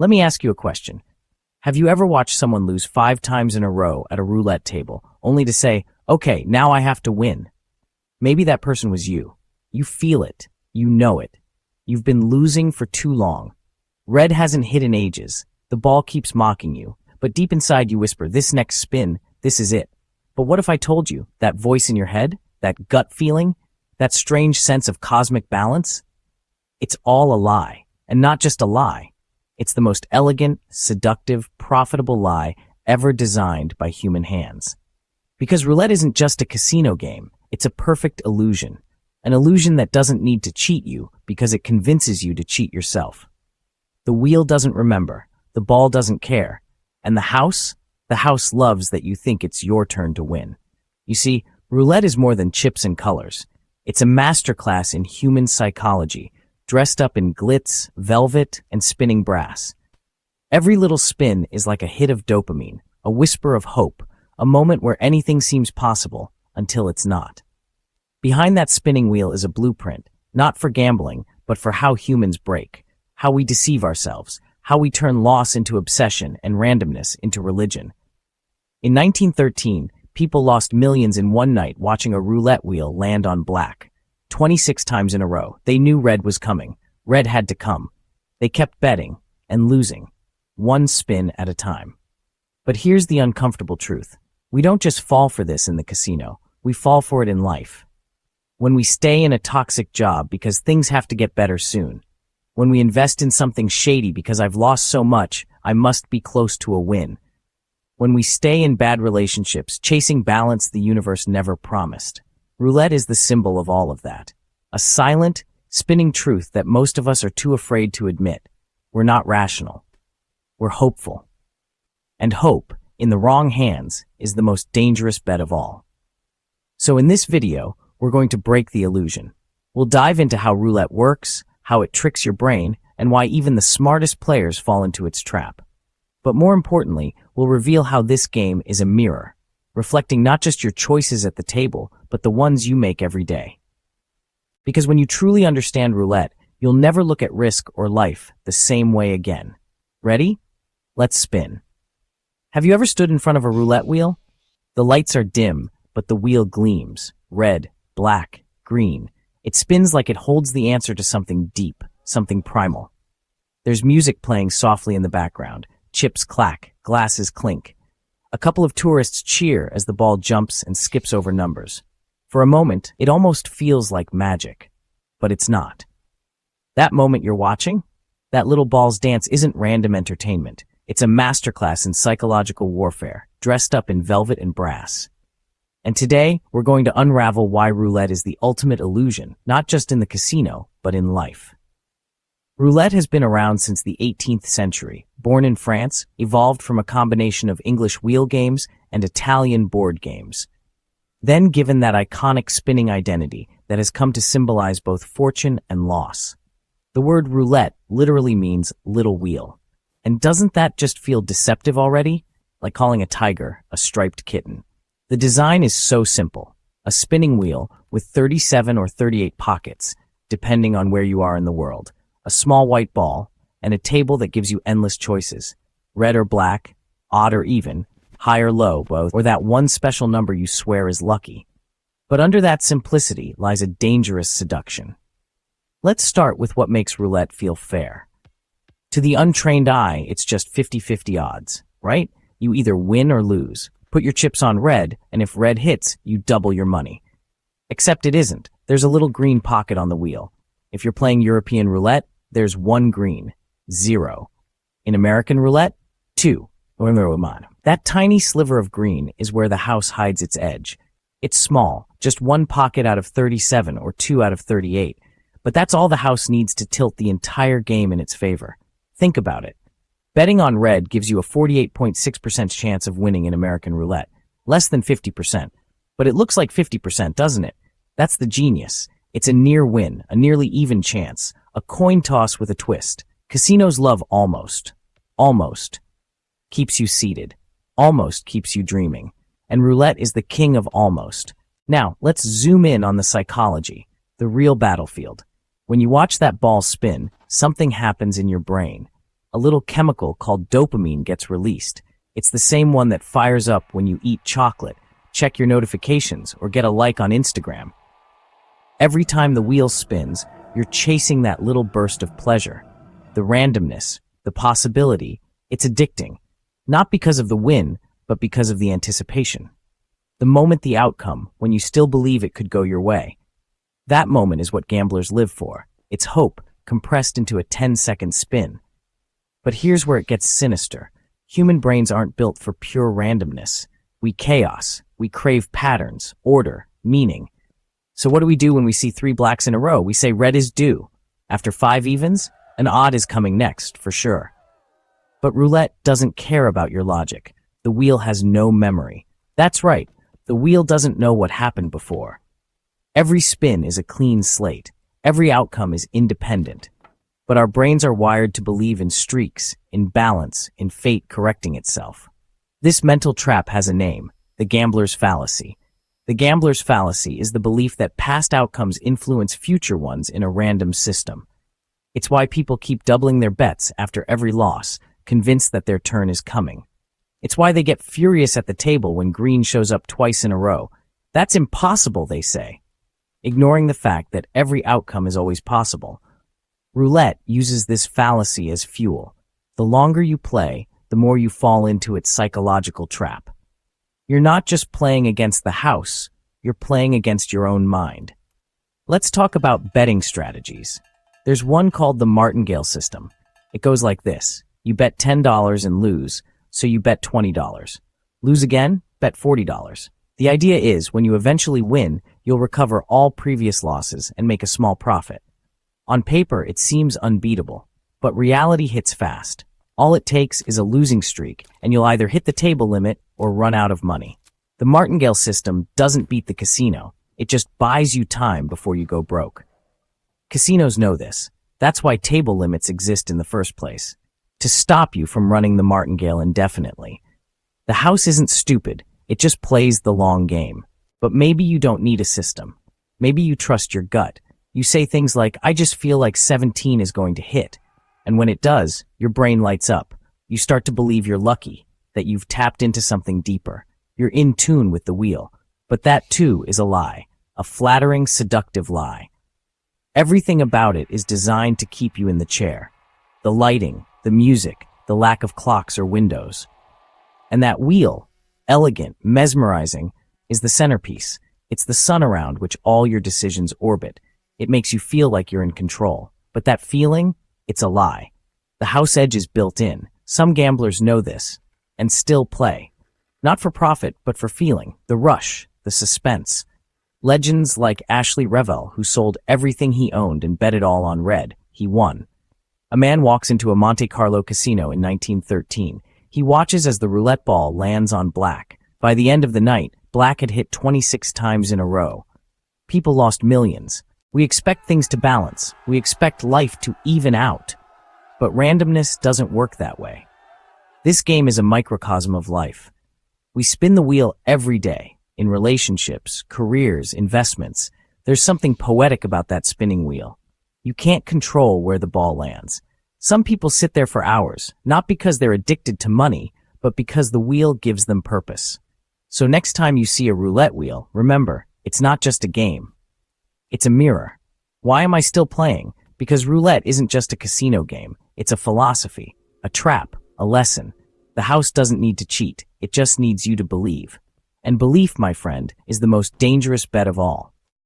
Let me ask you a question. Have you ever watched someone lose 5 times in a row at a roulette table, only to say, okay, now I have to win? Maybe that person was you. You feel it. You know it. You've been losing for too long. Red hasn't hit in ages. The ball keeps mocking you. But deep inside you whisper, this next spin, this is it. But what if I told you, that voice in your head, that gut feeling, that strange sense of cosmic balance? It's all a lie. And not just a lie. It's the most elegant, seductive, profitable lie ever designed by human hands. Because roulette isn't just a casino game. It's a perfect illusion. An illusion that doesn't need to cheat you because it convinces you to cheat yourself. The wheel doesn't remember. The ball doesn't care. And the house loves that you think it's your turn to win. You see, roulette is more than chips and colors. It's a masterclass in human psychology, dressed up in glitz, velvet, and spinning brass. Every little spin is like a hit of dopamine, a whisper of hope, a moment where anything seems possible until it's not. Behind that spinning wheel is a blueprint, not for gambling, but for how humans break, how we deceive ourselves, how we turn loss into obsession and randomness into religion. In 1913, people lost millions in one night watching a roulette wheel land on black. 26 times in a row. They knew red was coming. Red had to come. They kept betting and losing, one spin at a time. But here's the uncomfortable truth. We don't just fall for this in the casino. We fall for it in life. When we stay in a toxic job because things have to get better soon. When we invest in something shady because I've lost so much, I must be close to a win. When we stay in bad relationships, chasing balance the universe never promised. Roulette is the symbol of all of that. A silent, spinning truth that most of us are too afraid to admit. We're not rational. We're hopeful. And hope, in the wrong hands, is the most dangerous bet of all. So in this video, we're going to break the illusion. We'll dive into how roulette works, how it tricks your brain, and why even the smartest players fall into its trap. But more importantly, we'll reveal how this game is a mirror, reflecting not just your choices at the table, but the ones you make every day. Because when you truly understand roulette, you'll never look at risk or life the same way again. Ready? Let's spin. Have you ever stood in front of a roulette wheel? The lights are dim, but the wheel gleams. Red, black, green. It spins like it holds the answer to something deep, something primal. There's music playing softly in the background. Chips clack, glasses clink. A couple of tourists cheer as the ball jumps and skips over numbers. For a moment, it almost feels like magic. But it's not. That moment you're watching? That little ball's dance isn't random entertainment. It's a masterclass in psychological warfare, dressed up in velvet and brass. And today, we're going to unravel why roulette is the ultimate illusion, not just in the casino, but in life. Roulette has been around since the 18th century. Born in France, evolved from a combination of English wheel games and Italian board games. Then given that iconic spinning identity that has come to symbolize both fortune and loss. The word roulette literally means little wheel. And doesn't that just feel deceptive already? Like calling a tiger a striped kitten. The design is so simple. A spinning wheel with 37 or 38 pockets, depending on where you are in the world. A small white ball, and a table that gives you endless choices. Red or black, odd or even, high or low, both, or that one special number you swear is lucky. But under that simplicity lies a dangerous seduction. Let's start with what makes roulette feel fair. To the untrained eye, it's just 50-50 odds, right? You either win or lose. Put your chips on red, and if red hits, you double your money. Except it isn't. There's a little green pocket on the wheel. If you're playing European roulette, there's 1 green, 0. In American roulette, 2. That tiny sliver of green is where the house hides its edge. It's small, just 1 pocket out of 37 or 2 out of 38, but that's all the house needs to tilt the entire game in its favor. Think about it. Betting on red gives you a 48.6% chance of winning in American roulette, less than 50%. But it looks like 50%, doesn't it? That's the genius. It's a near win, a nearly even chance, a coin toss with a twist. Casinos love almost. Almost keeps you seated. Almost keeps you dreaming. And roulette is the king of almost. Now, let's zoom in on the psychology, the real battlefield. When you watch that ball spin, something happens in your brain. a little chemical called dopamine gets released. It's the same one that fires up when you eat chocolate, check your notifications, or get a like on Instagram. Every time the wheel spins, you're chasing that little burst of pleasure. The randomness, the possibility, it's addicting. Not because of the win, but because of the anticipation. The moment, the outcome, when you still believe it could go your way. That moment is what gamblers live for. It's hope, compressed into a 10-second spin. But here's where it gets sinister. Human brains aren't built for pure randomness. We chaos. We crave patterns, order, meaning. So what do we do when we see 3 blacks in a row? We say red is due. After 5 evens, an odd is coming next, for sure. But roulette doesn't care about your logic. The wheel has no memory. That's right, the wheel doesn't know what happened before. Every spin is a clean slate. Every outcome is independent. But our brains are wired to believe in streaks, in balance, in fate correcting itself. This mental trap has a name, the gambler's fallacy. The gambler's fallacy is the belief that past outcomes influence future ones in a random system. It's why people keep doubling their bets after every loss, convinced that their turn is coming. It's why they get furious at the table when green shows up twice in a row. That's impossible, they say, ignoring the fact that every outcome is always possible. Roulette uses this fallacy as fuel. The longer you play, the more you fall into its psychological trap. You're not just playing against the house, you're playing against your own mind. Let's talk about betting strategies. There's one called the Martingale system. It goes like this. You bet $10 and lose, so you bet $20. Lose again, bet $40. The idea is, when you eventually win, you'll recover all previous losses and make a small profit. On paper, it seems unbeatable, but reality hits fast. All it takes is a losing streak, and you'll either hit the table limit or run out of money. The Martingale system doesn't beat the casino. It just buys you time before you go broke. Casinos know this. That's why table limits exist in the first place, to stop you from running the Martingale indefinitely. The house isn't stupid. It just plays the long game. But maybe you don't need a system. Maybe you trust your gut. You say things like, I just feel like 17 is going to hit. And when it does, your brain lights up. You start to believe you're lucky, that you've tapped into something deeper. You're in tune with the wheel. But that too is a lie, a flattering, seductive lie. Everything about it is designed to keep you in the chair. The lighting, the music, the lack of clocks or windows. And that wheel, elegant, mesmerizing, is the centerpiece. It's the sun around which all your decisions orbit. It makes you feel like you're in control. But that feeling, it's a lie. The house edge is built in. Some gamblers know this and still play. Not for profit, but for feeling, the rush, the suspense. Legends like Ashley Revell, who sold everything he owned and bet it all on red, he won. A man walks into a Monte Carlo casino in 1913. He watches as the roulette ball lands on black. By the end of the night, black had hit 26 times in a row. People lost millions. We expect things to balance. We expect life to even out. But randomness doesn't work that way. This game is a microcosm of life. We spin the wheel every day, in relationships, careers, investments. There's something poetic about that spinning wheel. You can't control where the ball lands. Some people sit there for hours, not because they're addicted to money, but because the wheel gives them purpose. So next time you see a roulette wheel, remember, it's not just a game. It's a mirror. Why am I still playing? Because roulette isn't just a casino game. It's a philosophy, a trap, a lesson. The house doesn't need to cheat. It just needs you to believe. And belief, my friend, is the most dangerous bet of all.